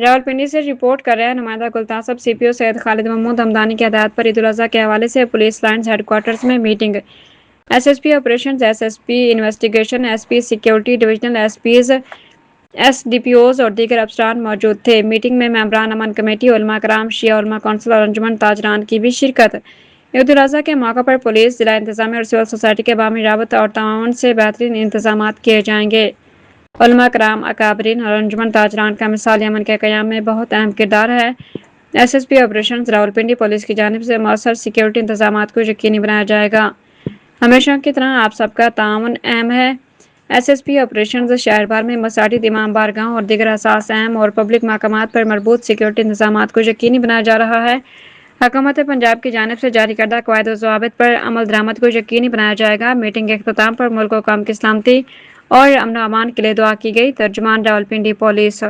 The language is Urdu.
راولپنڈی سے رپورٹ کر رہے ہیں نمائندہ گلتاصب۔ سی پی او سید خالد محمود ہمدانی کی ہدایت پر عید الاضحیٰ کے حوالے سے پولیس لائنز ہیڈ کوارٹرز میں meeting. S S P operations, S S P investigation, S P security, divisional S Ps, S D P Os اور دیگر افسران موجود تھے۔ میٹنگ میں ممبران امن کمیٹی، علماء کرام، شیعہ علماء کونسل اور انجمن تاجران کی بھی شرکت۔ عید الاضحیٰ کے موقع پر پولیس، ضلع انتظامیہ اور سول سوسائٹی کے باہمی رابطہ اور تعاون سے بہترین انتظامات کیے جائیں گے۔ علماء کرام، اکابرین اور انجمن تاجران کا مثالی امن کے قیام میں بہت اہم کردار ہے۔ S S P operations Rawalpindi police کی جانب سے مؤثر سیکیورٹی انتظامات کو یقینی بنایا جائے گا۔ ہمیشہ کی طرح آپ سب کا تعاون اہم ہے۔ ایس ایس پی آپریشنز شہر بھر میں مساجد، امام بارگاہوں اور دیگر حساس، اہم اور پبلک مقامات پر مربوط سیکیورٹی انتظامات کو یقینی بنایا جا رہا ہے۔ حکومت پنجاب کی جانب سے جاری کردہ قواعد و ضوابط پر عمل درآمد کو یقینی بنایا جائے گا۔ میٹنگ کے اختتام پر ملک و قوم کی سلامتی اور امن و امان کے لیے دعا کی گئی۔ ترجمان، راولپنڈی پولیس۔